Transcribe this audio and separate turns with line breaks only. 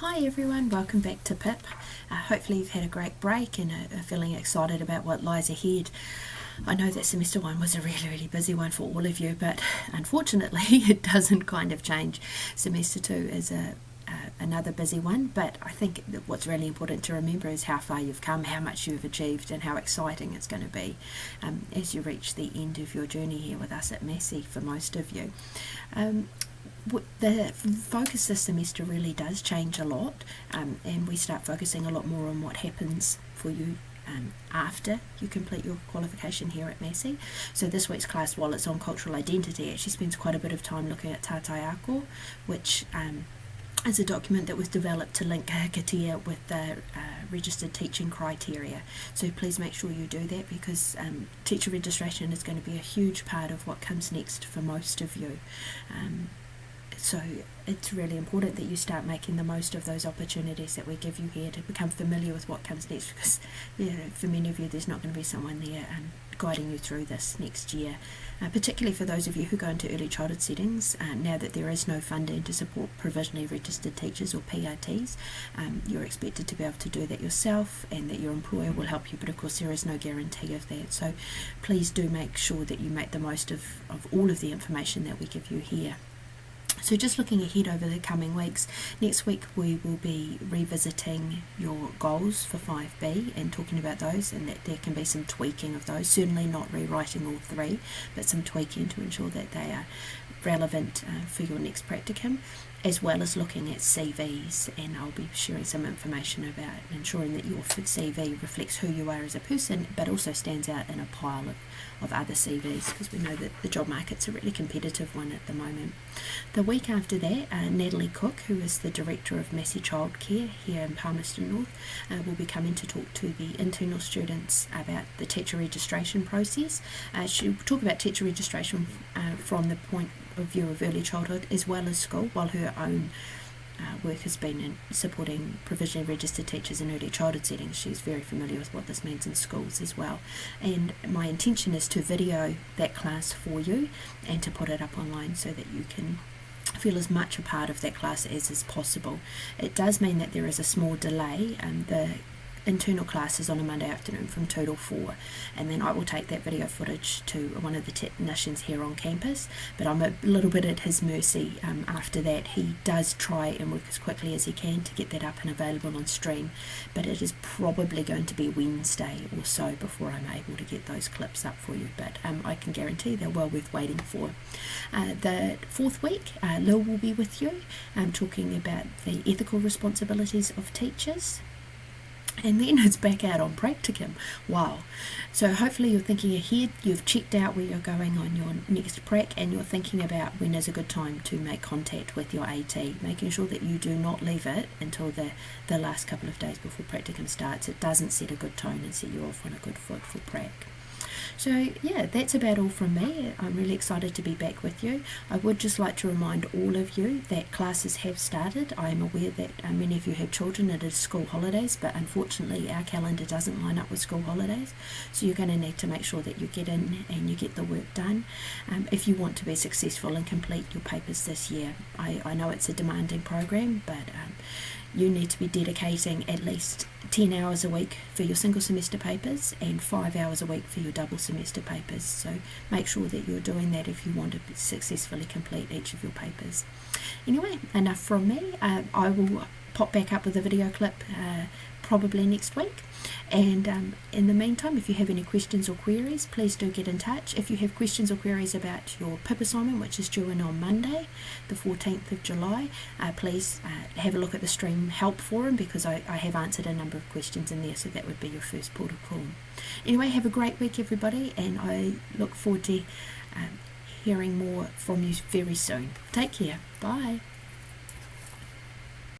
Hi everyone, welcome back to PIP. Hopefully you've had a great break and are feeling excited about what lies ahead. I know that semester one was a really busy one for all of you, but unfortunately it doesn't kind of change. Semester two is another busy one, but I think that what's really important to remember is how far you've come, how much you've achieved, and how exciting it's going to be as you reach the end of your journey here with us at Massey for most of you. The focus this semester really does change a lot, and we start focusing a lot more on what happens for you after you complete your qualification here at Massey. So this week's class, while it's on cultural identity, actually spends quite a bit of time looking at Tātai Ako, which is a document that was developed to link Kahikatea with the registered teaching criteria. So please make sure you do that, because teacher registration is going to be a huge part of what comes next for most of you. So it's really important that you start making the most of those opportunities that we give you here to become familiar with what comes next, because for many of you there's not going to be someone there guiding you through this next year, particularly for those of you who go into early childhood settings. Now that there is no funding to support provisionally registered teachers or PRTs, you're expected to be able to do that yourself, and that your employer will help you, but of course there is no guarantee of that. So please do make sure that you make the most of all of the information that we give you here. So just looking ahead over the coming weeks, next week we will be revisiting your goals for 5B and talking about those, and that there can be some tweaking of those, certainly not rewriting all three, but some tweaking to ensure that they are relevant for your next practicum, as well as looking at CVs, and I'll be sharing some information about ensuring that your CV reflects who you are as a person, but also stands out in a pile of other CVs, because we know that the job market's a really competitive one at the moment. The week after that, Natalie Cook, who is the Director of Massey Childcare here in Palmerston North, will be coming to talk to the internal students about the teacher registration process. She'll talk about teacher registration from the point of view of early childhood as well as school, while her own work has been in supporting provisionally registered teachers in early childhood settings. She's very familiar with what this means in schools as well. And my intention is to video that class for you and to put it up online so that you can feel as much a part of that class as is possible. It does mean that there is a small delay, and the internal class is on a Monday afternoon from 2 till 4, and then I will take that video footage to one of the technicians here on campus, but I'm a little bit at his mercy after that. He does try and work as quickly as he can to get that up and available on stream, but it is probably going to be Wednesday or so before I'm able to get those clips up for you, but I can guarantee they're well worth waiting for. The fourth week, Lil will be with you talking about the ethical responsibilities of teachers. And then it's back out on practicum. Wow. So hopefully you're thinking ahead, you've checked out where you're going on your next prac, and you're thinking about when is a good time to make contact with your AT, making sure that you do not leave it until the last couple of days before practicum starts. It doesn't set a good tone and set you off on a good foot for prac. So yeah, that's about all from me. I'm really excited to be back with you. I would just like to remind all of you that classes have started. I am aware that many of you have children. It is school holidays, but unfortunately our calendar doesn't line up with school holidays. So you're going to need to make sure that you get in and you get the work done if you want to be successful and complete your papers this year. I know it's a demanding program, but you need to be dedicating at least 10 hours a week for your single semester papers and 5 hours a week for your double semester papers. So make sure that you're doing that if you want to successfully complete each of your papers. Anyway, enough from me. I will pop back up with a video clip probably next week. And in the meantime, if you have any questions or queries, please do get in touch. If you have questions or queries about your PIP assignment, which is due in on Monday, the 14th of July, please have a look at the Stream Help Forum, because I have answered a number of questions in there, so that would be your first port of call. Anyway, have a great week, everybody, and I look forward to hearing more from you very soon. Take care. Bye.